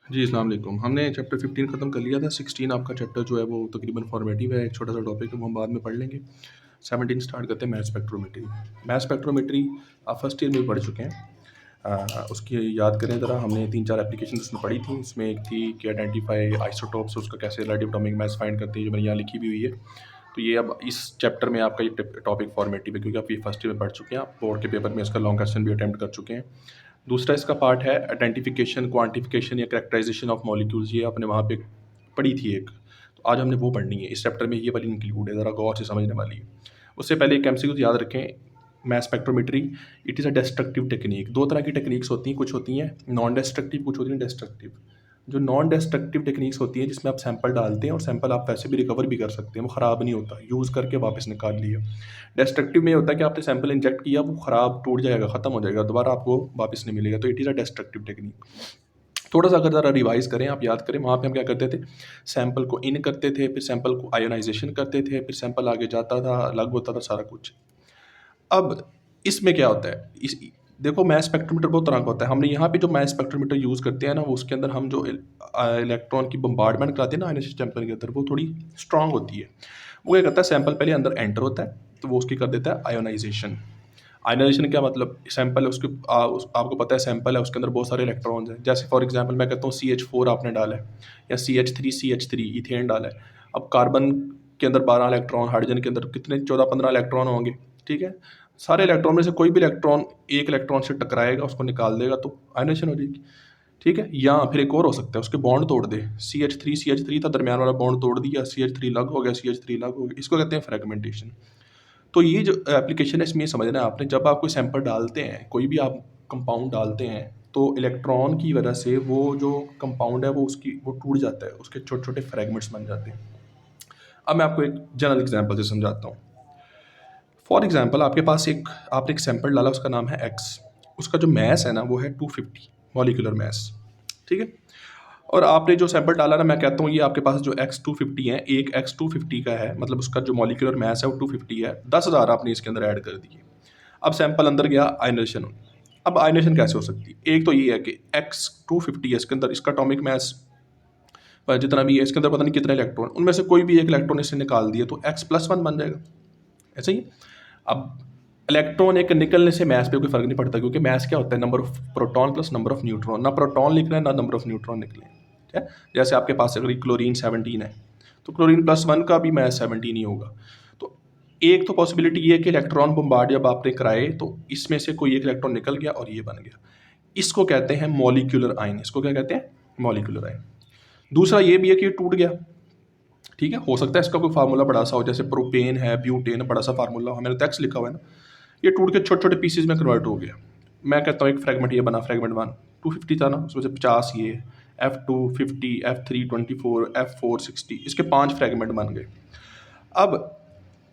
जी, अस्सलाम वालेकुम। हमने चैप्टर 15 ख़त्म कर लिया था। 16 आपका चैप्टर जो है वो तकरीबन फॉर्मेटिव है, एक छोटा-सा टॉपिक है, वो हम बाद में पढ़ लेंगे। 17 स्टार्ट करते हैं मैथ स्पेक्ट्रोमेट्री। मैथ स्पेक्ट्रोमेट्री आप फर्स्ट ईयर में भी पढ़ चुके हैं। उसकी याद करें ज़रा, हमने 3-4 एप्लीकेशन उसमें पढ़ी थी। उसमें एक थी कि आइडेंटिफाई आइसोटोप्स, उसका कैसे रिलेटिव एटॉमिक मास फाइंड करते हैं, जो मैंने यहाँ लिखी भी हुई है। तो ये अब इस चैप्टर में आपका ये टॉपिक फॉर्मेटिव है, क्योंकि आप ये फर्स्ट ईयर में पढ़ चुके हैं। आप बोर्ड के पेपर में इसका लॉन्ग क्वेश्चन भी अटेम्प्ट कर चुके हैं। दूसरा इसका पार्ट है आइडेंटिफिकेशन, क्वांटिफिकेशन या कैरेक्टराइजेशन ऑफ मॉलिक्यूल्स। ये आपने वहाँ पे पढ़ी थी एक, तो आज हमने वो पढ़नी है। इस चैप्टर में ये वाली इंक्लूड है, ज़रा गौर से समझने वाली है। उससे पहले एक एमसीक्यू याद रखें। Math spectrometry it is a destructive technique. दो तरह की टेक्निक्स होती हैं, कुछ होती हैं नॉन डिस्ट्रक्टिव, कुछ होती हैं डिस्ट्रक्टिव। जो नॉन डिस्ट्रक्टिव टेक्निक्स होती हैं, जिसमें आप सैंपल डालते हैं और सैंपल आप वैसे भी रिकवर भी कर सकते हैं, वो ख़राब नहीं होता, यूज़ करके वापस निकाल लिया। डिस्ट्रक्टिव में होता है कि आपने सैंपल इंजेक्ट किया, वो ख़राब टूट जाएगा, ख़त्म हो जाएगा, दोबारा आपको वापस नहीं मिलेगा। तो it is a destructive technique. थोड़ा सा अगर ज़रा रिवाइज़ करें, आप याद करें, वहाँ पे हम क्या करते थे, सैंपल को इन करते थे, फिर सैंपल को आयोनाइजेशन करते थे, फिर सैंपल आगे जाता था, अलग होता था सारा कुछ। अब इसमें क्या होता है, इस देखो मैथ स्पेक्ट्रोमीटर बहुत तरह का होता है। हमने यहाँ पे जो मैथ स्पेक्ट्रोमीटर यूज़ करते हैं ना, वो उसके अंदर हम जो इलेक्ट्रॉन की बम्बार्डमेंट कराते हैं ना आयनाइजेशन चैम्बर के अंदर, वो थोड़ी स्ट्रांग होती है। वो क्या करता है, सैंपल पहले अंदर एंटर होता है, तो वो उसकी कर देता है आयोनाइजेशन। आयनाइजेशन क्या मतलब, सैंपल है उसके आपको पता है सैंपल है, उसके अंदर बहुत सारे इलेक्ट्रॉन्स हैं। जैसे फॉर एग्जांपल मैं कहता हूँ CH4 आपने डाला है, या CH3 इथेन डाला है। अब कार्बन के अंदर 12 इलेक्ट्रॉन, हाइड्रोजन के अंदर कितने 14-15 इलेक्ट्रॉन होंगे, ठीक है। सारे इलेक्ट्रॉन में से कोई भी इलेक्ट्रॉन एक इलेक्ट्रॉन से टकराएगा, उसको निकाल देगा, तो आयनाइजेशन हो जाएगी, ठीक है। या फिर एक और हो सकता है, उसके बॉन्ड तोड़ दे, CH3 था, दरमियान वाला बॉन्ड तोड़ दिया, CH3 अलग हो गया, CH3 अलग हो गया, इसको कहते हैं फ्रेगमेंटेशन। तो ये जो एप्लीकेशन है, इसमें ये समझना है आपने, जब आप कोई सैंपल डालते हैं, कोई भी आप कंपाउंड डालते हैं, तो इलेक्ट्रॉन की वजह से वो जो कंपाउंड है वो टूट जाता है, उसके छोटे छोटे फ्रेगमेंट्स बन जाते हैं। अब मैं आपको एक जनरल एग्जांपल से समझाता हूँ। फॉर एग्जांपल आपने एक सैंपल डाला, उसका नाम है एक्स। उसका जो मैस है ना, वो है 250 मॉलिक्यूलर मैस, ठीक है। और आपने जो सैंपल डाला ना, मैं कहता हूँ ये आपके पास जो X250 है, एक X250 का है, मतलब उसका जो मॉलिक्यूलर मैस है वो 250 है। 10,000 आपने इसके अंदर ऐड कर दिए। अब सैंपल अंदर गया, आयनाइजेशन हो। अब आयनाइजेशन कैसे हो सकती है, एक तो ये है कि X250 है, इसके अंदर इसका एटॉमिक मैस जितना भी है, इसके अंदर पता नहीं कितने इलेक्ट्रॉन, उनमें से कोई भी एक इलेक्ट्रॉन इससे निकाल दिए, तो X+1 बन जाएगा, ऐसा ही। अब इलेक्ट्रॉन एक निकलने से मैस पे कोई फर्क नहीं पड़ता, क्योंकि मैस क्या होता है, number of proton plus number of neutron. ना प्रोटॉन निकले ना नंबर ऑफ न्यूट्रॉन निकले, ठीक है। जैसे आपके पास अगर क्लोरीन 17 है, तो क्लोरीन +1 का भी मैस 17 ही होगा। तो एक तो पॉसिबिलिटी ये है कि इलेक्ट्रॉन बम्बार्ड जब आपने कराए, तो इसमें से कोई एक इलेक्ट्रॉन निकल गया और ये बन गया। इसको कहते हैं मॉलिक्यूलर आयन। इसको क्या कहते हैं, मॉलिक्यूलर आयन। दूसरा ये भी है कि ये टूट गया, ठीक है। हो सकता है इसका कोई फार्मूला बड़ा सा हो, जैसे प्रोपेन है, ब्यूटेन, बड़ा सा फार्मूला हो, मैंने टेक्स्ट लिखा हुआ है ना, ये टूट के छोटे छोटे पीसेज में कन्वर्ट हो गया। मैं कहता हूँ एक फ्रेगमेंट ये बना, फ्रेगमेंट 1 250 था ना, उसमें से 50 ये, F250, F3 24, F4 60, इसके 5 फ्रेगमेंट बन गए। अब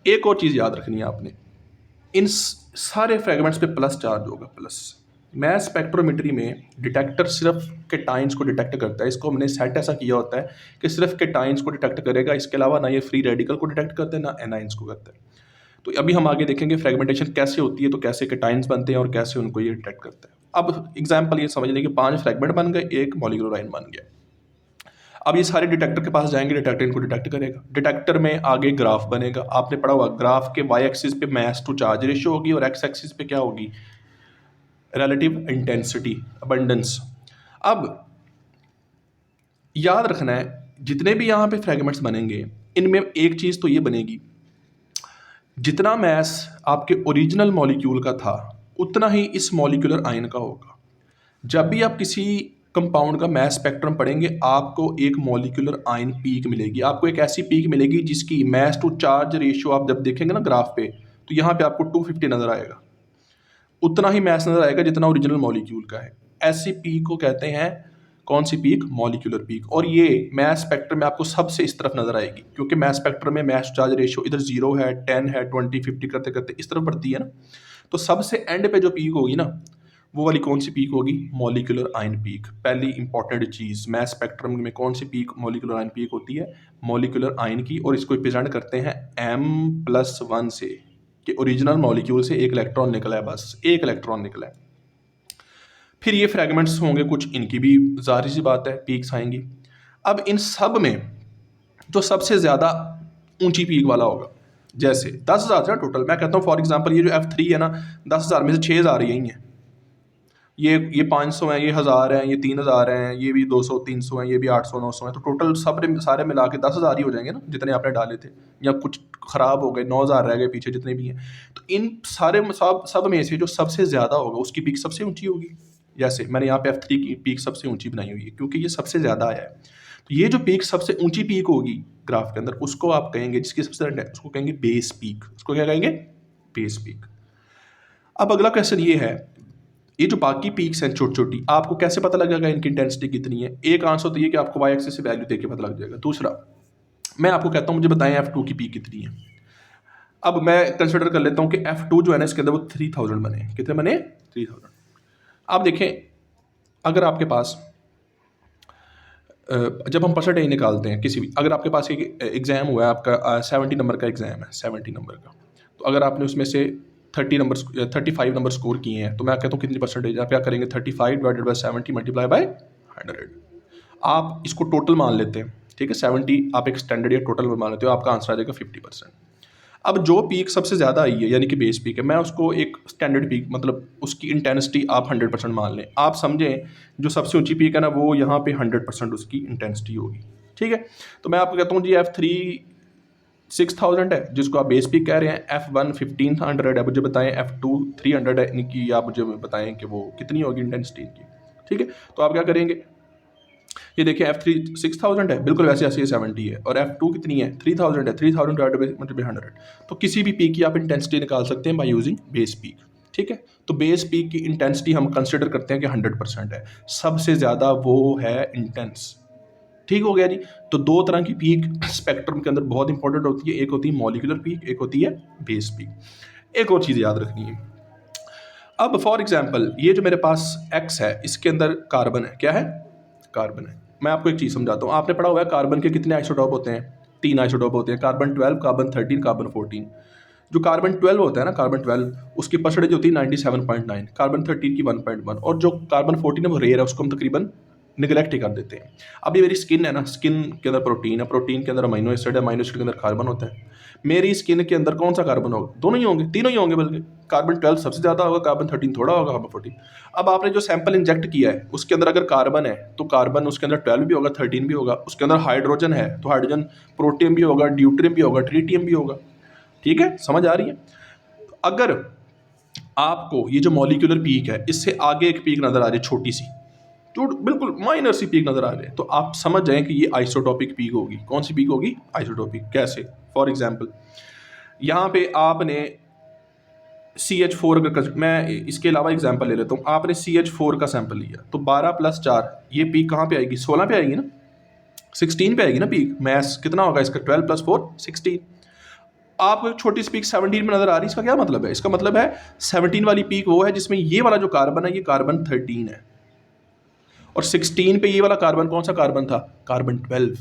एक और चीज़ याद रखनी है आपने, इन सारे फ्रेगमेंट्स पे प्लस चार्ज होगा, प्लस। मैथ स्पेक्ट्रोमेट्री में डिटेक्टर सिर्फ कैटाइंस को डिटेक्ट करता है। इसको हमने सेट ऐसा किया होता है कि सिर्फ कैटाइंस को डिटेक्ट करेगा, इसके अलावा ना ये फ्री रेडिकल को डिटेक्ट करते हैं, ना एनाइंस को करते हैं। तो अभी हम आगे देखेंगे फ्रेगमेंटेशन कैसे होती है, तो कैसे कैटाइंस बनते हैं और कैसे उनको ये डिटेक्ट करते हैं। अब एग्जाम्पल ये समझ लें कि 5 फ्रेगमेंट बन गए, एक मॉलिक्यूलर आयन बन गया। अब ये सारे डिटेक्टर के पास जाएंगे, डिटेक्टर इनको डिटेक्ट करेगा। डिटेक्टर में आगे ग्राफ बनेगा, आपने पढ़ा हुआ, ग्राफ के वाई एक्सिस पे मैस टू चार्ज रेशियो होगी और एक्स एक्सिस पे क्या होगी, रिलेटिव इंटेंसिटी, अबंडेंस। अब याद रखना है, जितने भी यहाँ पे फ्रेगमेंट्स बनेंगे, इनमें एक चीज़ तो ये बनेगी, जितना मैस आपके ओरिजिनल मॉलिक्यूल का था, उतना ही इस मॉलिक्यूलर आयन का होगा। जब भी आप किसी कंपाउंड का मैस स्पेक्ट्रम पढ़ेंगे, आपको एक मॉलिक्यूलर आयन पीक मिलेगी। आपको एक ऐसी पीक मिलेगी जिसकी मैस टू चार्ज रेशियो आप जब देखेंगे ना ग्राफ पे, तो यहाँ पे आपको 250 नजर आएगा। उतना ही मैस नजर आएगा जितना ओरिजिनल मॉलिक्यूल का है। ऐसी पीक को कहते हैं, कौन सी पीक, मॉलिक्यूलर पीक। और ये मैस स्पेक्ट्रम में आपको सबसे इस तरफ नजर आएगी, क्योंकि मैस स्पेक्ट्रम में मैस चार्ज रेशियो इधर 0 है, 10 है, 20, 50 करते करते इस तरफ बढ़ती है ना। तो सबसे एंड पे जो पीक होगी ना, वो वाली कौन सी पीक होगी, मॉलिक्यूलर आयन पीक। पहली इंपॉर्टेंट चीज, मैस स्पेक्ट्रम में कौन सी पीक, मॉलिक्यूलर आयन पीक होती है, मॉलिक्यूलर आयन की। और इसको रिप्रेजेंट करते हैं M+1 से, कि ओरिजिनल मॉलिक्यूल से एक इलेक्ट्रॉन निकला है, बस एक इलेक्ट्रॉन निकला है। फिर ये फ्रेगमेंट्स होंगे कुछ, इनकी भी जाहिर सी बात है पीक्स आएंगी। अब इन सब में जो सबसे ज़्यादा ऊंची पीक वाला होगा, जैसे 10,000 है टोटल, मैं कहता हूँ फॉर एग्जांपल ये जो F3 है ना, 10,000 में से 6,000 यही हैं, ये 500 हैं, ये 1,000 हैं, ये 3,000 हैं, ये भी 200 300 हैं, ये भी 800 900 हैं, तो टोटल सब सारे मिला के 10,000 ही हो जाएंगे ना जितने आपने डाले थे, या कुछ ख़राब हो गए 9,000 रह गए पीछे जितने भी हैं। तो इन सारे सब में से जो सबसे ज़्यादा होगा उसकी पीक सबसे ऊँची होगी। जैसे मैंने यहाँ पे F3 की पीक सबसे ऊँची बनाई हुई है क्योंकि ये सबसे ज़्यादा आया है। तो ये जो पीक सबसे ऊँची पीक होगी ग्राफ के अंदर, उसको आप कहेंगे, जिसकी सबसे ज़्यादा उसको कहेंगे बेस पीक। उसको क्या कहेंगे? Base peak. अब अगला क्वेश्चन ये है, ये जो बाकी पीक्स हैं छोटी छोटी, आपको कैसे पता लगेगा इनकी इंटेंसिटी कितनी है? एक आंसर तो ये कि आपको वाई एक्सिस से वैल्यू देके पता लग जाएगा। दूसरा, मैं आपको कहता हूँ मुझे बताएं F2 की पीक कितनी है। अब मैं कंसिडर कर लेता हूँ कि F2 जो है ना इसके अंदर वो 3000 बने। कितने बने? 3000। अब देखें, अगर आपके पास जब हम परसेंटेज निकालते हैं किसी भी, अगर आपके पास एक एग्ज़ाम हुआ है आपका 70 नंबर का एग्ज़ाम है, 70 नंबर का, तो अगर आपने उसमें से 35 नंबर स्कोर किए हैं, तो मैं कहता हूँ कितनी परसेंटेज आप क्या करेंगे? 35 डिवाइडेड बाई 70 मल्टीप्लाई बाय 100। आप इसको टोटल मान लेते हैं, ठीक है, 70 आप एक स्टैंडर्ड या टोटल मान लेते हो, आपका आंसर आ जाएगा 50%। अब जो पीक सबसे ज़्यादा आई है यानी कि बेस पीक है, मैं उसको एक स्टैंडर्ड पीक, मतलब उसकी इंटेंसिटी आप 100% मान लें। आप समझें जो सबसे ऊंची पीक है ना वो यहाँ पे 100% उसकी इंटेंसिटी होगी, ठीक है। तो मैं आपको कहता हूँ जी F3 6,000 है जिसको आप बेस पीक कह रहे हैं, F1 1500 है, मुझे बताएं F2 300 है, इनकी आप मुझे बताएं कि वो कितनी होगी इंटेंसिटी इनकी, ठीक है। तो आप क्या करेंगे, ये देखिए F3 6,000 है, बिल्कुल वैसे ऐसे 70 है, और F2 कितनी है? 3,000 है, 3,000 डिवाइडेड बाय 100। तो किसी भी पीक की आप इंटेंसिटी निकाल सकते हैं बाय यूजिंग बेस पीक, ठीक है। तो बेस पीक की इंटेंसिटी हम कंसिडर करते हैं कि 100% है, सबसे ज़्यादा वो है इंटेंस, ठीक हो गया जी। तो दो तरह की पीक स्पेक्ट्रम के अंदर बहुत इंपॉर्टेंट होती है, एक होती है मॉलिक्यूलर पीक, एक होती है बेस पीक। एक और चीज़ याद रखनी है, अब फॉर एग्जांपल ये जो मेरे पास X है इसके अंदर कार्बन है, क्या है? कार्बन है। मैं आपको एक चीज़ समझाता हूँ, आपने पढ़ा हुआ है कार्बन के कितने आइसोटोप होते हैं? 3 आइसोटोप होते हैं, कार्बन 12, कार्बन 13, कार्बन 14। जो कार्बन 12 होता है ना, कार्बन 12 उसकी परसेंटेज होती है 97.9, कार्बन 13 की 1.1, और जो कार्बन 14 है वो रेयर है, उसको हम तकरीबन निगलेक्ट ही कर देते हैं। अब ये मेरी स्किन है ना, स्किन के अंदर प्रोटीन है, प्रोटीन के अंदर अमीनो एसिड है, अमीनो एसिड के अंदर कार्बन होता है। मेरी स्किन के अंदर कौन सा कार्बन होगा? दोनों ही होंगे, तीनों ही होंगे, बल्कि कार्बन 12 सबसे ज़्यादा होगा, कार्बन 13 थोड़ा होगा, कार्बन 14। अब आपने जो सैंपल इंजेक्ट किया है उसके अंदर अगर कार्बन है तो कार्बन उसके अंदर 12 भी होगा, 13 भी होगा। उसके अंदर हाइड्रोजन है तो हाइड्रोजन प्रोटियम भी होगा, ड्यूटेरियम भी होगा, ट्रीटियम भी होगा, ठीक है, समझ आ रही है? अगर आपको ये जो मॉलिक्यूलर पीक है इससे आगे एक पीक नज़र आ रही है छोटी सी, जो बिल्कुल माइनर सी पीक नज़र आ रही है, तो आप समझ जाएं कि ये आइसोटोपिक पीक होगी। कौन सी पीक होगी? आइसोटोपिक। कैसे? फॉर एग्जांपल यहाँ पे आपने CH4, अगर मैं इसके अलावा एग्जांपल ले लेता हूँ, आपने CH4 का सैंपल लिया तो 12 + 4 ये पीक कहाँ पे आएगी? 16 पे आएगी ना, 16 पे आएगी ना पीक। मैथ्स कितना होगा इसका? 12 + 4 16। आपको एक छोटी सी पीक 17 में नजर आ रही है, इसका क्या मतलब है? इसका मतलब है 17 वाली पीक वो है जिसमें ये वाला जो कार्बन है ये कार्बन 13 है, और 16 पे ये वाला कार्बन कौन सा कार्बन था? कार्बन 12।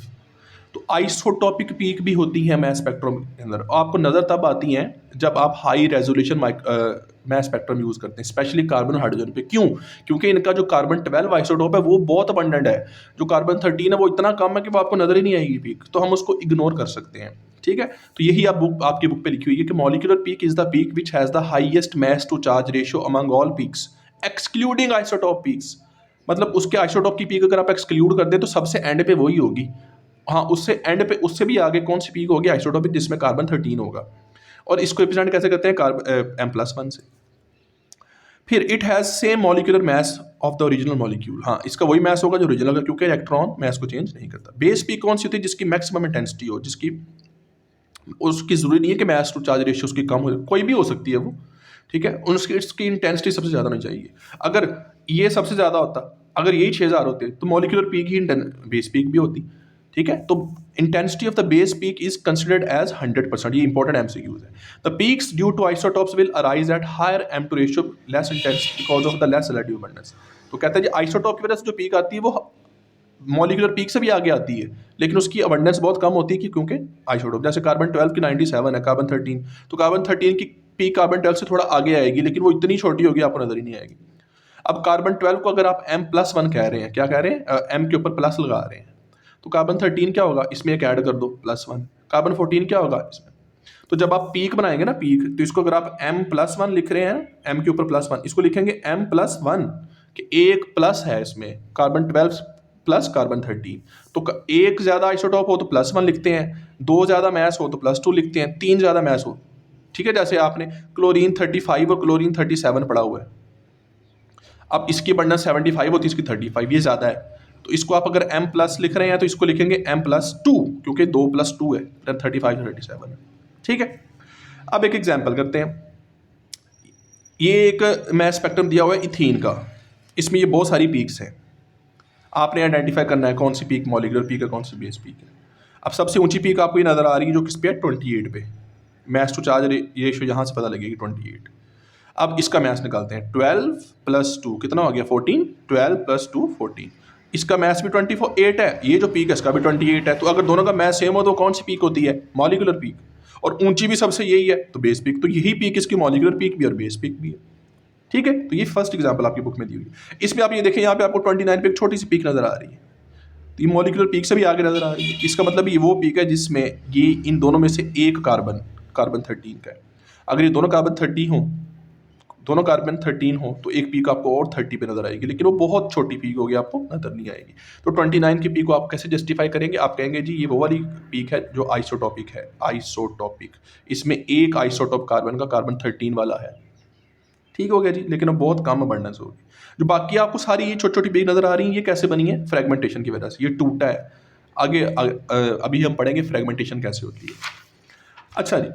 तो आइसोटोपिक पीक भी होती है मैथ स्पेक्ट्रम के अंदर, आपको नज़र तब आती हैं जब आप high resolution math spectrum use करते हैं, स्पेशली कार्बन और हाइड्रोजन पे। क्यों? क्योंकि इनका जो कार्बन 12 आइसोटोप है वो बहुत अबंडेंट है, जो कार्बन 13 है वो इतना कम है कि वो आपको नज़र ही नहीं आएगी पीक, तो हम उसको इग्नोर कर सकते हैं, ठीक है। तो यही आपकी बुक पे लिखी हुई है कि molecular peak is the peak which has the highest mass to charge ratio among all peaks excluding isotope peaks. मतलब उसके आइसोटोप की पीक अगर आप एक्सक्लूड कर दें तो सबसे एंड पे वही होगी। हाँ, उससे एंड पे उससे भी आगे कौन सी पीक होगी? आइसोटोपिक, जिसमें कार्बन 13 होगा। और इसको रिप्रेजेंट कैसे करते हैं? M+1 से। फिर it has same molecular mass of the original molecule. हाँ, इसका वही मास होगा जो ओरिजिनल का, क्योंकि इलेक्ट्रॉन मास को चेंज नहीं करता। बेस पीक कौन सी होती है? जिसकी मैक्सिमम इंटेंसिटी हो, जिसकी उसकी ज़रूरी नहीं है कि मास टू चार्ज रेशियो उसकी कम हो, कोई भी हो सकती है वो, ठीक है। उसकी इसकी इंटेंसिटी सबसे ज़्यादा होनी चाहिए। अगर ये सबसे ज़्यादा होता, अगर यही 6,000 होते तो मॉलिक्यूलर पीक ही बेस पीक भी होती, ठीक है। तो intensity of the base peak is considered as 100%। ये इंपॉर्टेंट MCQs है। The peaks due to isotopes will arise at higher M to ratio less intense because of the less relative abundance. तो कहते हैं जी आइसोटोप की वजह से जो peak आती है वो मॉलिक्यूलर पीक से भी आगे आती है, लेकिन उसकी अबंडेंस बहुत कम होती है कि क्योंकि आइसोटोप, जैसे कार्बन 12 की 97 है, कार्बन 13, तो कार्बन 13 की पीक कार्बन 12 से थोड़ा आगे आएगी, लेकिन वो इतनी छोटी होगी आपको नजर ही नहीं आएगी। अब कार्बन 12 को अगर आप M+1 कह रहे हैं, क्या कह रहे हैं, M के ऊपर प्लस लगा रहे हैं, तो कार्बन 13 क्या होगा, इसमें एक ऐड कर दो +1। कार्बन 14 क्या होगा इसमें। तो जब आप पीक बनाएंगे ना पीक, तो इसको अगर आप M+1 लिख रहे हैं, M के ऊपर +1, इसको लिखेंगे M+1 कि एक प्लस है इसमें, कार्बन 12 प्लस कार्बन 13। तो एक ज्यादा आइसोटॉप हो तो +1 लिखते हैं, दो ज्यादा मैस हो तो +2 लिखते हैं, तीन ज्यादा मैस हो, ठीक है। जैसे आपने क्लोरीन 35 और क्लोरीन 37 पढ़ा हुआ है, अब इसकी बढ़ना 75 होती है, इसकी 35, ये ज़्यादा है, तो इसको आप अगर M+ लिख रहे हैं तो इसको लिखेंगे M+2, क्योंकि 2+2 है, 35 37 है, ठीक है। अब एक एग्जाम्पल करते हैं। ये एक मैथ स्पेक्ट्रम दिया हुआ है इथीन का, इसमें ये बहुत सारी पीक्स हैं, आपने आइडेंटिफाई करना है कौन सी पीक मॉलिक्यूलर पीक है, कौन सी बेस पीक है। अब सबसे ऊंची पीक आपको ये नज़र आ रही है जो किस पे है, 28 पे। मैथ टू चार्ज रेशियो यहाँ से पता लगेगी 28। अब इसका मैथ्स निकालते हैं, 12+2 कितना हो गया 14, 12+2 14। इसका मैथ्स भी 28 है, ये जो पीक है इसका भी 28 है। तो अगर दोनों का मैथ्स सेम हो तो कौन सी पीक होती है, मॉलिक्यूलर पीक, और ऊंची भी सबसे यही है तो बेस पीक। तो यही पीक इसकी मॉलिक्यूलर पीक भी और बेस पीक भी है, ठीक है। तो ये फर्स्ट एग्जाम्पल आपकी बुक में दी हुई है। इसमें आप ये देखें, यहाँ पे आपको 29 पे एक छोटी सी पीक नजर आ रही है, तो ये मॉलिक्यूलर पीक से भी आगे नजर आ रही है। इसका मतलब ये वो पीक है जिसमें ये इन दोनों में से एक कार्बन 13 का है। अगर ये दोनों कार्बन 30 हो, दोनों कार्बन 13 हो, तो एक पीक आपको और 30 पे नजर आएगी, लेकिन वो बहुत छोटी पीक होगी, आपको नजर नहीं आएगी। तो 29 की पीक को आप कैसे जस्टिफाई करेंगे, आप कहेंगे जी ये वो वाली पीक है जो आइसोटॉपिक है, आइसोटॉपिक, इसमें एक आइसोटॉप कार्बन का कार्बन 13 वाला है, ठीक हो गया जी। लेकिन अब बहुत कम अबंडेंस होगी। जो बाकी आपको सारी ये छोटी छोटी पीक नजर आ रही है, ये कैसे बनी है, फ्रेगमेंटेशन की वजह से, ये टूटा है। आगे अभी हम पढ़ेंगे फ्रेगमेंटेशन कैसे होती है। अच्छा जी,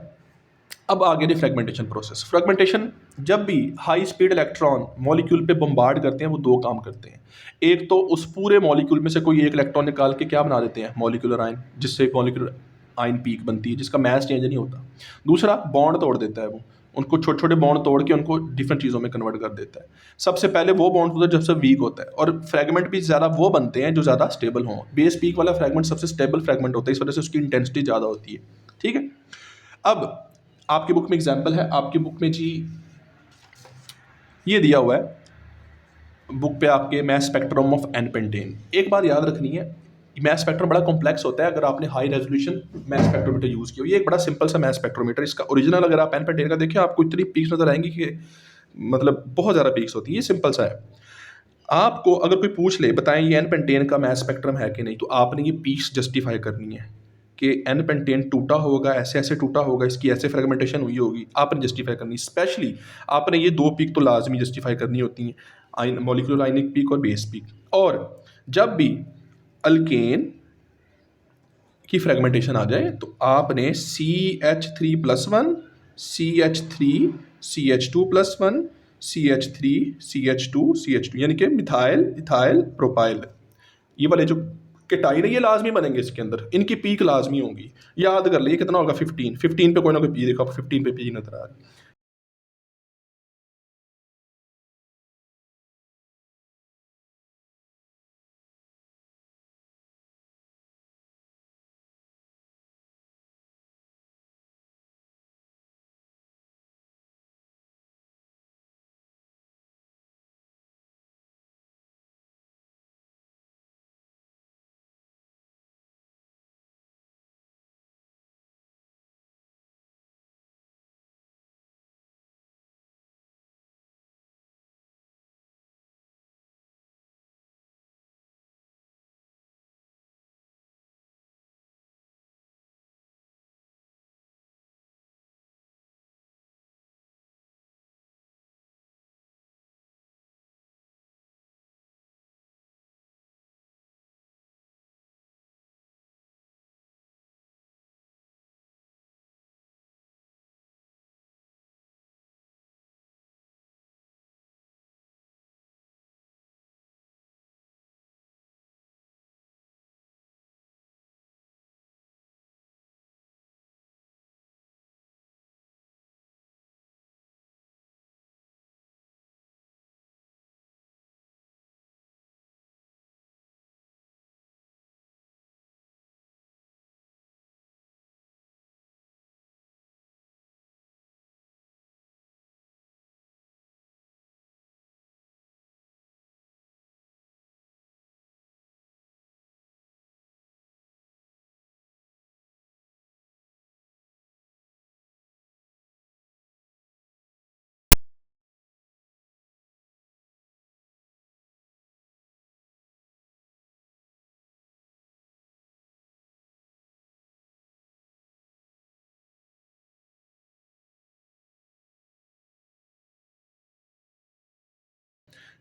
अब आगे जी फ्रेगमेंटेशन प्रोसेस। फ्रेगमेंटेशन, जब भी हाई स्पीड इलेक्ट्रॉन मॉलिक्यूल पे बम्बार्ड करते हैं, वो दो काम करते हैं। एक तो उस पूरे मॉलिक्यूल में से कोई एक इलेक्ट्रॉन निकाल के क्या बना देते हैं, मॉलिक्यूलर आयन, जिससे मॉलिक्यूलर आयन पीक बनती है, जिसका मैस चेंज नहीं होता। दूसरा, बॉन्ड तोड़ देता है वो, उनको छोटे छोटे बॉन्ड तोड़ के उनको डिफरेंट चीज़ों में कन्वर्ट कर देता है। सबसे पहले वो बॉन्ड होता है जब से वीक होता है, और फ्रेगमेंट भी ज़्यादा वो बनते हैं जो ज़्यादा स्टेबल हों। बेस पीक वाला फ्रेगमेंट सबसे स्टेबल फ्रेगमेंट होता है, इस वजह से उसकी इंटेंसिटी ज़्यादा होती है, ठीक है। अब आपकी बुक में एग्जाम्पल है, आपकी बुक में जी ये दिया हुआ है, बुक पे आपके mass spectrum of n pentane. एक बात याद रखनी है, मैस स्पेक्ट्रम बड़ा कॉम्प्लेक्स होता है। अगर आपने high resolution mass spectrometer use किया, ये एक बड़ा सिंपल सा मैस स्पेक्ट्रोमीटर, इसका ओरिजिनल अगर आप एन पेंटेन का देखें, आपको इतनी पीक्स नजर आएंगी कि मतलब बहुत ज़्यादा पीक्स होती है। ये सिंपल सा है। आपको अगर कोई पूछ ले, बताएं ये एन पेंटेन का मैस स्पेक्ट्रम है कि नहीं, तो आपने ये पीक्स जस्टिफाई करनी है कि एन पेंटेन टूटा होगा, ऐसे ऐसे टूटा होगा, इसकी ऐसे फ्रेगमेंटेशन हुई होगी, आपने जस्टिफाई करनी। स्पेशली आपने ये दो पीक तो लाजमी जस्टिफाई करनी होती हैं, आइन मॉलिक्यूलर आयनिक पीक और बेस पीक। और जब भी अल्केन की फ्रेगमेंटेशन आ जाए तो आपने CH3+1, CH3, CH2+1, CH3, CH2, CH2, यानी कि मिथाइल इथाइल प्रोपाइल, ये वाले जो केटाइन है ये लाजमी बनेंगे इसके अंदर, इनकी पीक लाजमी होंगी। याद कर लिए कितना होगा 15 पे कोई ना कोई पी, देखो 15 पे पी नजर आ रही है।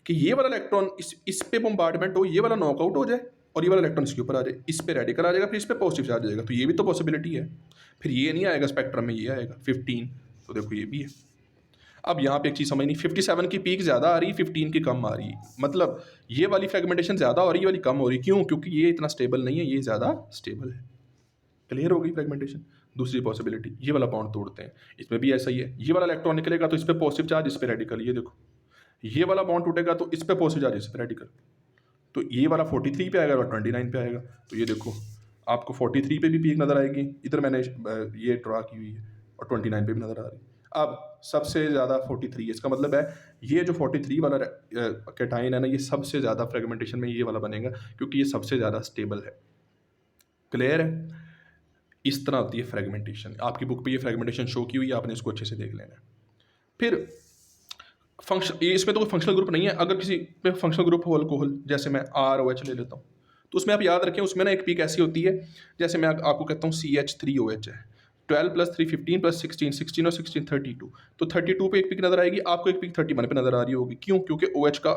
कि ये वाला इलेक्ट्रॉन इस पे बम्बार्डमेंट हो, ये वाला नॉकआउट हो जाए और ये वाला इलेक्ट्रॉन इसके ऊपर आ जाए, इस पे रेडिकल आ जाएगा, फिर इस पे पॉजिटिव चार्ज आ जाएगा, तो ये भी तो पॉसिबिलिटी है। फिर ये नहीं आएगा स्पेक्ट्रम में, ये आएगा 15, तो देखो ये भी है। अब यहाँ पे एक चीज़ समझनी, 57 की पीक ज़्यादा आ रही है, 15 की कम आ रही है, मतलब ये वाली फ्रेगमेंटेशन ज़्यादा हो रही है, ये वाली कम हो रही है। क्यों? क्योंकि ये इतना स्टेबल नहीं है, ये ज़्यादा स्टेबल है। क्लियर हो गई फ्रेगमेंटेशन। दूसरी पॉसिबिलिटी, ये वाला बॉन्ड तोड़ते हैं, इसमें भी ऐसा ही है, ये वाला इलेक्ट्रॉन निकलेगा तो इस पर पॉजिटिव चार्ज, इस पर रेडिकल, ये देखो। ये वाला बॉन्ड टूटेगा तो इस पर पॉजिटिव चार्ज, इस पर रेडिकल, तो ये वाला 43 पे आएगा और 29 पे आएगा। तो ये देखो आपको 43 पे भी पीक नज़र आएगी, इधर मैंने ये ड्रा की हुई है, और 29 पे भी नज़र आ रही है। अब सबसे ज़्यादा 43, इसका मतलब है ये जो 43 वाला कैटाइन है ना, ये सबसे ज़्यादा फ्रेगमेंटेशन में ये वाला बनेगा, क्योंकि ये सबसे ज़्यादा स्टेबल है। क्लियर है? इस तरह होती है फ्रेगमेंटेशन। आपकी बुक पे ये फ्रेगमेंटेशन शो की हुई है, आपने इसको अच्छे से देख लेना है। फिर फंक्शन, इसमें तो कोई फंक्शनल ग्रुप नहीं है। अगर किसी में फंक्शनल ग्रुप हो अल्कोहल, जैसे मैं ROH ले लेता हूँ, तो उसमें आप याद रखें, उसमें ना एक पीक ऐसी होती है, जैसे मैं आपको कहता हूँ CH3OH है, 12 + 3 15 + 16, 16 और 16 32, तो 32 पे एक पीक नज़र आएगी, आपको एक पीक 31 पे नज़र आ रही होगी। क्यों? क्योंकि OH का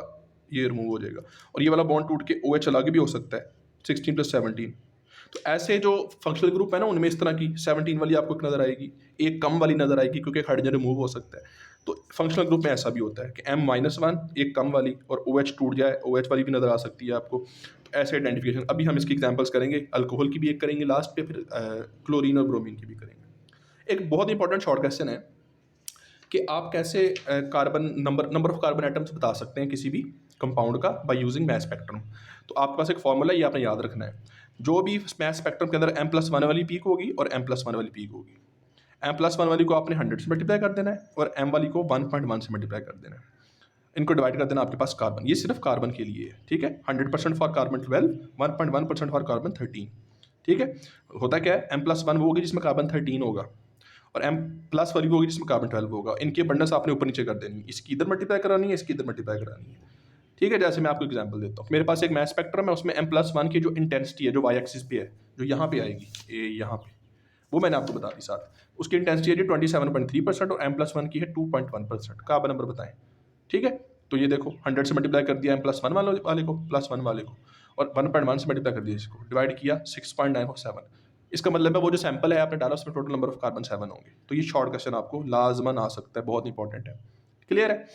ये रिमूव हो जाएगा, और ये वाला बॉन्ड टूट के OH अलग भी हो सकता है, 16 + 17। तो ऐसे जो फंक्शनल ग्रुप है ना, उनमें इस तरह की 17 वाली आपको एक नज़र आएगी, एक कम वाली नज़र आएगी, क्योंकि हाइड्रोजन रिमूव हो सकता है। तो फंक्शनल ग्रुप में ऐसा भी होता है कि M-1 एक कम वाली, और OH टूट जाए, OH वाली भी नज़र आ सकती है आपको। तो ऐसे आइडेंटिफिकेशन, अभी हम इसकी एग्जांपल्स करेंगे, अल्कोहल की भी एक करेंगे लास्ट पे, फिर क्लोरीन और ब्रोमीन की भी करेंगे। एक बहुत इंपॉर्टेंट शॉर्ट क्वेश्चन है कि आप कैसे carbon number of carbon atoms बता सकते हैं किसी भी कंपाउंड का बाय यूजिंग मास स्पेक्ट्रम। तो आपके पास एक फॉर्मूला है, ये आपने याद रखना है। जो भी मास स्पेक्ट्रम के अंदर M+1 वाली पीक होगी और M+1 वाली पीक होगी, M+1 वाली को आपने 100 से मल्टीप्लाई कर देना है, और M वाली को 1.1 से मल्टीप्लाई कर देना है। इनको डिवाइड कर देना आपके पास कार्बन, ये सिर्फ कार्बन के लिए है, ठीक है। 100% फॉर कार्बन 12, 1.1% फॉर कार्बन 13, ठीक है। होता क्या है, M+1 वो होगी जिसमें कार्बन 13 होगा, और M+ वाली वो होगी जिसमें कार्बन 12 होगा। इनकी अबंडेंस आपने ऊपर नीचे कर देनी है, इसकी इधर मल्टीप्लाई करानी है, इसकी इधर मल्टीप्लाई करानी है, ठीक है। जैसे मैं आपको एग्जांपल देता हूँ, मेरे पास एक मास स्पेक्ट्रम है, उसमें M+1 की जो इंटेंसिटी है, जो वाई एक्सिस पे है, जो यहाँ पे आएगी, ये यहाँ पे, वो मैंने आपको बता दी साथ। उसकी इंटेंसिटी है जी 27.3%, और M+1 की है 2.1%। कार्बन नंबर बताएं, ठीक है। तो ये देखो 100 से मल्टीप्लाई कर दिया M+1 वाले को, +1 वाले को, और 1.1 से मल्टीप्लाई कर दिया, इसको डिवाइड किया 6.947। इसका मतलब है वो जो सैंपल है आपने डाला, उसमें टोटल नंबर ऑफ कार्बन 7 होंगे। तो ये शॉर्ट क्वेश्चन आपको लाजमन आ सकता है, बहुत इंपॉर्टेंट है। क्लियर है?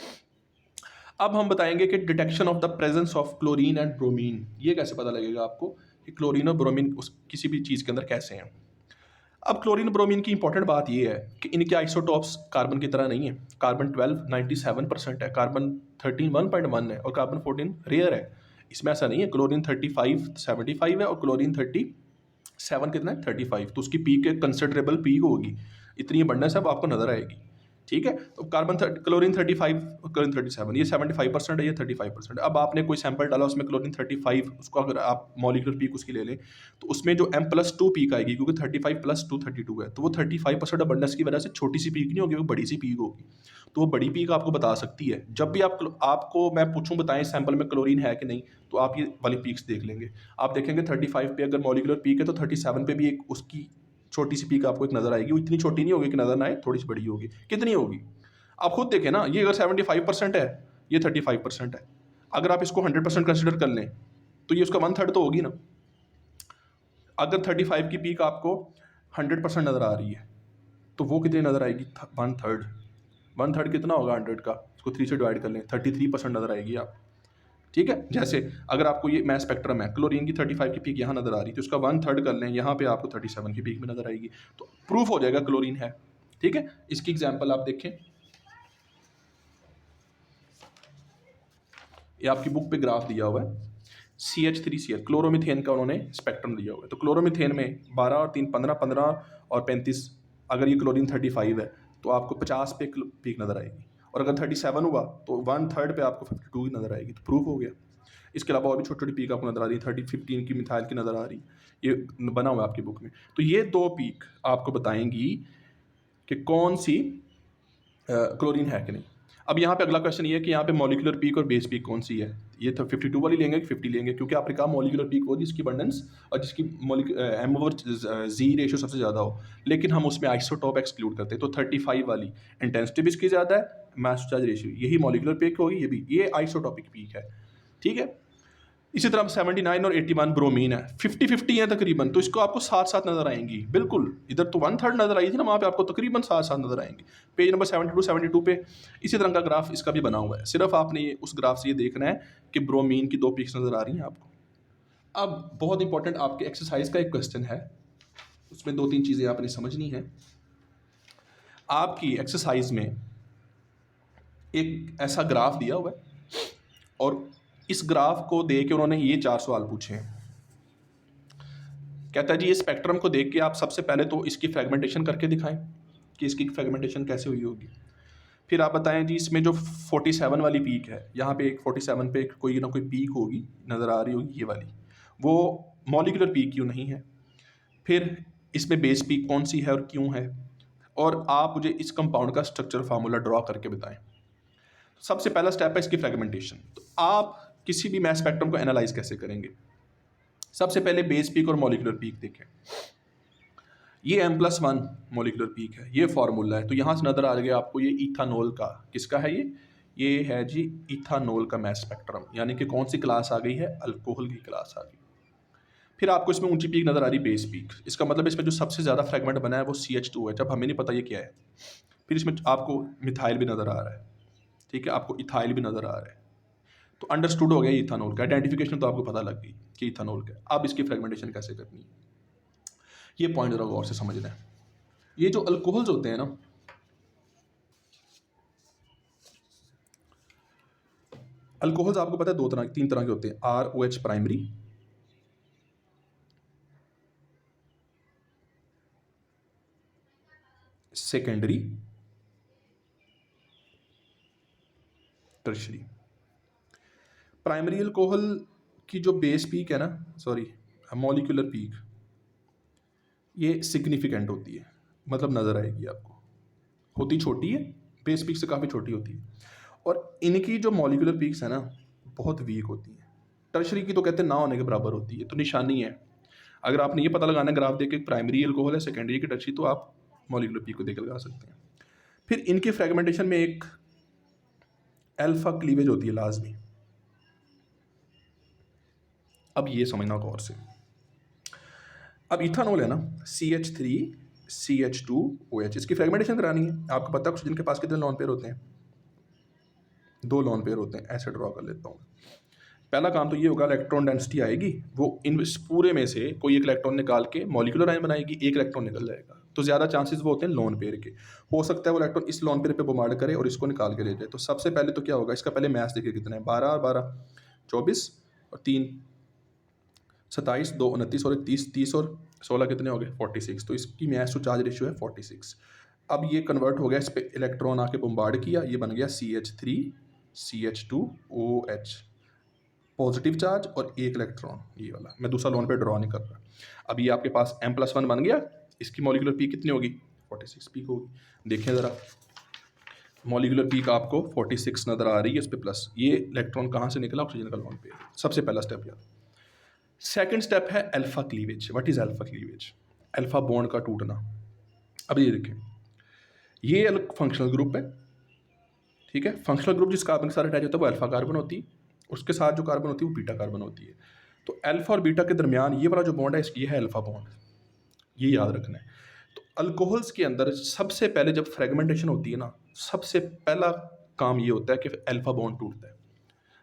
अब हम बताएंगे कि detection of the presence of chlorine and bromine, ये कैसे पता लगेगा आपको कि क्लोरीन और ब्रोमीन किसी भी चीज़ के अंदर कैसे हैं। अब क्लोरीन ब्रोमीन की इंपॉर्टेंट बात ये है कि इनके आइसोटॉप्स कार्बन की तरह नहीं है। कार्बन 12 97% है, कार्बन 13 1.1 है, और कार्बन 14 रेयर है। इसमें ऐसा नहीं है, क्लोरीन 35 75 है, और क्लोरीन 37 कितना है 35, तो उसकी पीक एक कंसिडरेबल पीक होगी, इतनी अबंडेंस अब आपको नजर आएगी, ठीक है। तो क्लोरीन 35, क्लोरीन 37, ये 75% है, ये 35%। अब आपने कोई सैंपल डाला, उसमें क्लोरीन 35, उसको अगर आप मॉलिक्यूलर पीक उसकी ले लें, तो उसमें जो M+2 पीक आएगी, क्योंकि 35 + 2 32 है, तो वो 35% अबंडेंस की वजह से छोटी सी पीक नहीं होगी, वो बड़ी सी पीक होगी। तो वो बड़ी पीक आपको बता सकती है। जब भी आपको मैं पूछूं बताएं सैंपल में क्लोरीन है कि नहीं, तो आप ये वाली पीक्स देख लेंगे। आप देखेंगे 35 पे अगर मॉलिक्यूलर पीक है, तो 37 पे भी एक उसकी छोटी सी पीक आपको एक नजर आएगी। वो इतनी छोटी नहीं होगी कि नजर ना आए, थोड़ी सी बड़ी होगी। कितनी होगी आप खुद देखें ना, ये अगर 75% है, ये 35% है, अगर आप इसको 100% कंसिडर कर लें, तो ये उसका 1/3 तो होगी ना। अगर 35 की पीक आपको 100% नज़र आ रही है, तो वो कितनी नज़र आएगी 1/3। 1/3 कितना होगा 100 का, उसको 3 से डिवाइड कर लें, 33% नज़र आएगी आप, ठीक है। जैसे अगर आपको ये मास स्पेक्ट्रम है, क्लोरीन की 35 की पीक यहाँ नज़र आ रही है, तो उसका 1/3 कर लें, यहाँ पे आपको 37 की पीक में नज़र आएगी, तो प्रूफ हो जाएगा क्लोरीन है, ठीक है। इसकी एग्जाम्पल आप देखें, ये आपकी बुक पे ग्राफ दिया हुआ है। CH3Cl क्लोरोमीथेन का उन्होंने स्पेक्ट्रम दिया हुआ है। तो क्लोरोमीथेन में 12 और 3 15, 15 और 35, अगर ये क्लोरीन 35 है, तो आपको 50 पे पीक नज़र आएगी, और अगर 37 हुआ तो 1/3 पे आपको 52 की नज़र आएगी, तो प्रूफ हो गया। इसके अलावा और भी छोटी छोटी पीक आपको नज़र आ रही है, 15 की मिथाइल की नज़र आ रही, ये बना हुआ है आपकी बुक में। तो ये 2 पीक आपको बताएंगी कि कौन सी क्लोरीन है कि नहीं। अब यहाँ पे अगला क्वेश्चन ये है कि यहाँ पे मॉलिक्यूलर पीक और बेस पीक कौन सी है। ये तो 52 वाली लेंगे कि 50 लेंगे, क्योंकि आपने कहा मॉलिक्यूलर पीक वो जिसकी अबंडेंस और जिसकी एम ओवर जी रेशियो सबसे ज़्यादा हो, लेकिन हम उसमें आइसोटोप एक्सक्लूड करते हैं। तो 35 वाली इंटेंसिटी भी इसकी ज़्यादा है, मास टू चार्ज रेशियो, यही मॉलिक्यूलर पीक होगी, ये आइसोटोपिक पीक है, ठीक है। इसी तरह 79 और 81 ब्रोमीन है, 50-50 है तकरीबन, तो इसको आपको साथ साथ नजर आएंगी, बिल्कुल इधर तो 1/3 नजर आई थी ना, वहाँ पे आपको तकरीबन साथ साथ नजर आएंगी। पेज नंबर 72 पे इसी तरह का ग्राफ इसका भी बना हुआ है। सिर्फ आपने उस ग्राफ से ये देखना है कि ब्रोमीन की 2 पीक्स नजर आ रही हैं आपको। अब बहुत इंपॉर्टेंट आपके एक्सरसाइज का एक क्वेश्चन है, उसमें 2-3 चीज़ें आपने समझनी है। आपकी एक्सरसाइज में एक ऐसा ग्राफ दिया हुआ है और इस ग्राफ को देख के उन्होंने ये 4 सवाल पूछे हैं। कहता है जी, ये स्पेक्ट्रम को देख के आप सबसे पहले तो इसकी फ्रेगमेंटेशन करके दिखाएं कि इसकी फ्रेगमेंटेशन कैसे हुई होगी। फिर आप बताएं जी, इसमें जो 47 वाली पीक है, यहाँ पे एक 47 पे कोई ना कोई पीक होगी, नज़र आ रही होगी ये वाली, वो मॉलिक्यूलर पीक क्यों नहीं है। फिर इसमें बेस पीक कौन सी है और क्यों है, और आप मुझे इस कंपाउंड का स्ट्रक्चर फार्मूला ड्रॉ करके बताएं। सबसे पहला स्टेप है इसकी फ्रेगमेंटेशन। तो आप किसी भी मैस स्पेक्ट्रम को एनालाइज कैसे करेंगे। सबसे पहले बेस पीक और मॉलिक्यूलर पीक देखें। ये M+1 मॉलिक्यूलर पीक है, ये फार्मूला है। तो यहाँ से नजर आ गया आपको ये इथानोल का, किसका है ये है जी इथानोल का मैस स्पेक्ट्रम, यानी कि कौन सी क्लास आ गई है, अल्कोहल की क्लास आ गई। फिर आपको इसमें ऊंची पीक नजर आ रही बेस पीक, इसका मतलब इसमें जो सबसे ज़्यादा फ्रेगमेंट बना है वो CH2 है, जब हमें नहीं पता ये क्या है। फिर इसमें आपको मिथाइल भी नजर आ रहा है, ठीक है, आपको इथाइल भी नजर आ रहा है। तो अंडरस्टूड हो गया इथानोल का, आइडेंटिफिकेशन तो आपको पता लग गई कि इथानोल का। अब इसकी फ्रेगमेंटेशन कैसे करनी है, ये पॉइंट जरा गौर से समझना है। ये जो अल्कोहल्स होते हैं ना, अल्कोहल्स आपको पता है 3 तरह के होते हैं, ROH primary, secondary, tertiary. Primary alcohol की जो बेस पीक है ना, सॉरी मॉलिक्यूलर पीक, ये सिग्निफिकेंट होती है, मतलब नज़र आएगी आपको, होती छोटी है, बेस पीक से काफ़ी छोटी होती है, और इनकी जो मॉलिक्यूलर पीक्स है ना बहुत वीक होती हैं। टर्शरी की तो कहते हैं ना होने के बराबर होती है। तो निशानी है, अगर आपने ये पता लगाना है ग्राफ देख के प्राइमरी अल्कोहल है, सेकेंडरी की टर्शरी, तो आप मॉलिक्यूलर पीक को देख लगा सकते हैं। फिर इनके फ्रेगमेंटेशन में एक अल्फा क्लीवेज होती है लाजमी। अब ये समझना गौर से। अब इथानोल है ना, CH3 CH2OH, इसकी फ्रेगमेंटेशन करानी है। आपको पता है ऑक्सीजन के पास कितने लोन पेयर होते हैं, 2 लोन पेयर होते हैं। ऐसे ड्रॉ कर लेता हूँ। पहला काम तो ये होगा, इलेक्ट्रॉन डेंसिटी आएगी, वो इन पूरे में से कोई एक इलेक्ट्रॉन निकाल के मॉलिक्यूलर आयन बनाएगी, एक इलेक्ट्रॉन निकल जाएगा। तो ज़्यादा चांसेस वो होते हैं लोन पेयर के। हो सकता है वो इलेक्ट्रॉन इस लोन पेयर पे बोमार्ड करे और इसको निकाल के ले जाए। तो सबसे पहले तो क्या होगा, इसका पहले मैथ देखिए कितना है, 12 और 12 24 और 3 27, 2 29 और 30, 30 और 16 कितने हो गए 46। तो इसकी मैथ टू चार्ज रेशियो है 46। अब ये कन्वर्ट हो गया, इस पर इलेक्ट्रॉन आके बोम्बार्ड किया, ये बन गया CH3 CH2OH, पॉजिटिव चार्ज और एक इलेक्ट्रॉन, ये वाला। मैं दूसरा लोन पे ड्रॉ नहीं कर रहा। अब ये आपके पास M+1 बन गया, इसकी मॉलिक्यूलर पीक कितनी होगी, 46 पीक होगी। देखें ज़रा, मॉलिक्यूलर पीक आपको 46 नज़र आ रही है, इस पर प्लस, ये इलेक्ट्रॉन कहाँ से निकला, ऑक्सीजन का लोन पे। सबसे पहला स्टेप यार। सेकेंड स्टेप है alpha cleavage. What is alpha cleavage, alpha bond का टूटना। अब ये देखें, ये फंक्शनल ग्रुप है, ठीक है। फंक्शनल ग्रुप जिस कार्बन के साथ अटैच होता है वो अल्फा कार्बन होती है, उसके साथ जो कार्बन होती है वो बीटा कार्बन होती है। तो अल्फा और बीटा के दरमियान ये वाला जो बॉन्ड है, ये है अल्फा बॉन्ड, ये याद रखना है। तो अल्कोहल्स के अंदर सबसे पहले जब फ्रेगमेंटेशन होती है ना, सबसे पहला काम ये होता है कि अल्फा बॉन्ड टूटता है।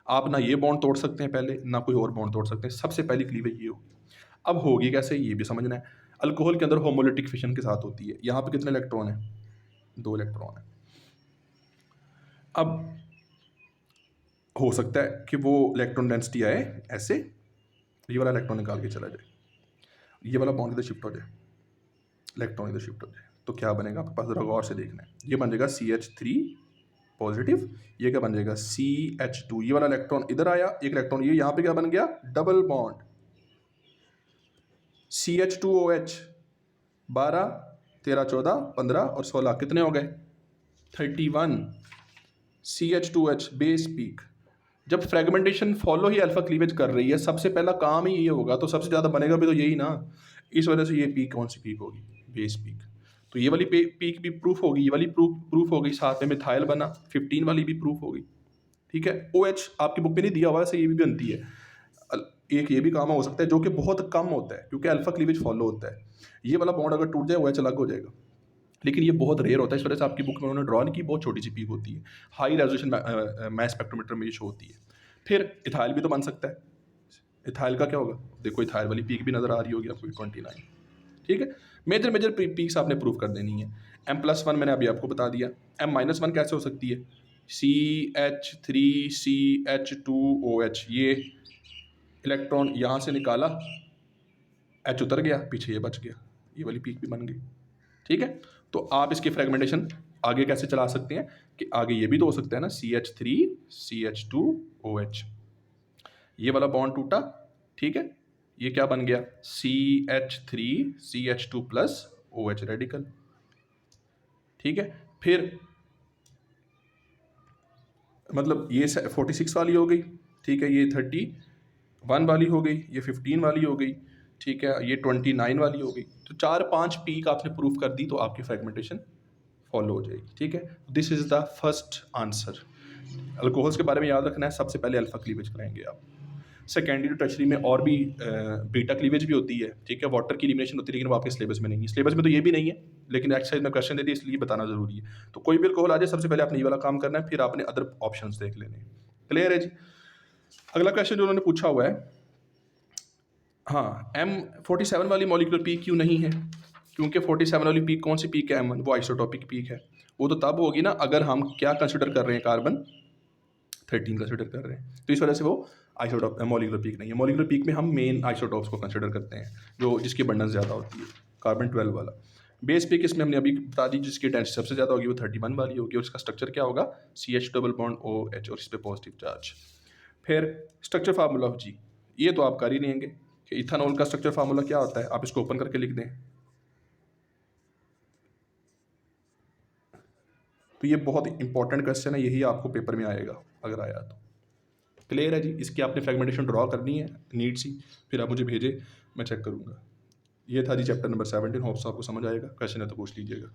आप ना ये बॉन्ड तोड़ सकते हैं पहले, ना कोई और बॉन्ड तोड़ सकते हैं, सबसे पहली क्लीवेज ये होगी। अब होगी कैसे, ये भी समझना है। अल्कोहल के अंदर होमोलिटिक फिशन के साथ होती है। यहाँ पे कितने इलेक्ट्रॉन है, 2 इलेक्ट्रॉन है। अब हो सकता है कि वो इलेक्ट्रॉन डेंसिटी आए ऐसे, ये वाला इलेक्ट्रॉन निकाल के चला जाए, ये वाला बॉन्ड इधर शिफ्ट हो जाए, इलेक्ट्रॉन इधर शिफ्ट हो जाए, तो क्या बनेगा आपके पास, जरा गौर से देखना है। ये बन जाएगा CH3 पॉजिटिव, ये क्या बन जाएगा CH2, ये वाला इलेक्ट्रॉन इधर आया, एक इलेक्ट्रॉन ये यहाँ पे क्या बन गया, डबल बॉन्ड CH2OH, 12 13 14 15 और 16 कितने हो गए 31। CH2H base peak. जब फ्रेगमेंटेशन फॉलो ही अल्फा क्लीवेज कर रही है, सबसे पहला काम ही ये होगा, तो सबसे ज़्यादा बनेगा भी तो यही ना। इस वजह से ये पीक कौन सी पीक होगी? Base peak. तो ये वाली पीक भी प्रूफ होगी, ये वाली प्रूफ हो गई, साथ में मिथाइल बना, 15 वाली भी प्रूफ हो गई। ठीक है। OH आपकी बुक में नहीं दिया हुआ, वैसे ये भी बनती है। एक ये भी काम हो सकता है जो कि बहुत कम होता है, क्योंकि अल्फा क्लीवेज फॉलो होता है। ये वाला बॉन्ड अगर टूट जाए OH अलग हो जाएगा, लेकिन ये बहुत रेयर होता है। इस वजह से आपकी बुक में उन्होंने ड्रॉ नहीं की, बहुत छोटी सी पीक होती है। हाई रेजोल्यूशन मैस स्पेक्ट्रोमीटर में ये शो होती है। फिर इथाइल भी तो बन सकता है। इथाइल का क्या होगा? देखो इथाइल वाली पीक भी नज़र आ रही होगी आपको, 29। ठीक है। मेजर पीक्स आपने प्रूव कर देनी है। M+1 मैंने अभी आपको बता दिया। M-1 कैसे हो सकती है? CH3CH2OH। ये इलेक्ट्रॉन यहाँ से निकाला, H उतर गया, पीछे ये बच गया, ये वाली पीक भी बन गई। ठीक है। तो आप इसकी फ्रेगमेंटेशन आगे कैसे चला सकते हैं कि आगे ये भी तो हो सकता है ना, CH3CH2OH। ये वाला बॉन्ड टूटा, ठीक है, ये क्या बन गया? CH3CH2+OH radical. ठीक है। फिर मतलब ये 46 वाली हो गई, ठीक है, ये 31 वाली हो गई, ये 15 वाली हो गई, ठीक है, ये 29 वाली हो गई। तो 4-5 पीक आपने प्रूफ कर दी, तो आपकी फ्रेगमेंटेशन फॉलो हो जाएगी। ठीक है। This is the first answer. Alcohols के बारे में याद रखना है, सबसे पहले अल्फा क्लीवेज कराएंगे आप। सेकेंडरी टू टर्शरी में और भी बीटा क्लीवेज भी होती है। ठीक है। वाटर की एलिमिनेशन होती है, लेकिन वो आपके सिलेबस में नहीं है। सिलेबस में तो ये भी नहीं है, लेकिन एक्सरसाइज में क्वेश्चन दे दिए, इसलिए बताना जरूरी है। तो कोई भी अल्कोहल आ जाए, सबसे पहले आपने ये वाला काम करना है, फिर आपने अदर ऑप्शंस देख लेने हैं। क्लियर है जी? अगला क्वेश्चन जो उन्होंने पूछा हुआ है, हाँ, M47 वाली मॉलिक्यूलर पीक क्यों नहीं है? क्योंकि 47 वाली पीक कौन सी पीक है? M1, वो आइसोटॉपिक पीक है। वो तो तब होगी ना अगर हम क्या कंसिडर कर रहे हैं, कार्बन 13 कंसिडर कर रहे हैं, तो इस वजह से वो आइसोटॉप मॉलिक्यूलर पीक नहीं है। मॉलिक्यूलर पीक में हम मेन आइसोटॉप्स को कंसिडर करते हैं, जो जिसकी अबंडेंस ज़्यादा होती है, कार्बन 12 वाला। बेस पीक इसमें हमने अभी बता दी, जिसकी डेंसिटी सबसे ज़्यादा होगी वो 31 वाली होगी, और इसका स्ट्रक्चर क्या होगा? CH डबल बॉन्ड OH, और इस पर पॉजिटिव चार्ज। फिर स्ट्रक्चर फार्मूला जी, ये तो आप कर ही लेंगे कि इथानॉल का स्ट्रक्चर फार्मूला क्या होता है, आप इसको ओपन करके लिख दें। तो ये बहुत इंपॉर्टेंट क्वेश्चन है, यही आपको पेपर में आएगा अगर आया तो। क्लियर है जी? इसकी आपने फ्रेगमेंटेशन ड्रॉ करनी है नीट सी, फिर आप मुझे भेजे, मैं चेक करूँगा। ये था जी चैप्टर नंबर 17। होप्स आपको समझ आएगा, क्वेश्चन है तो पूछ लीजिएगा।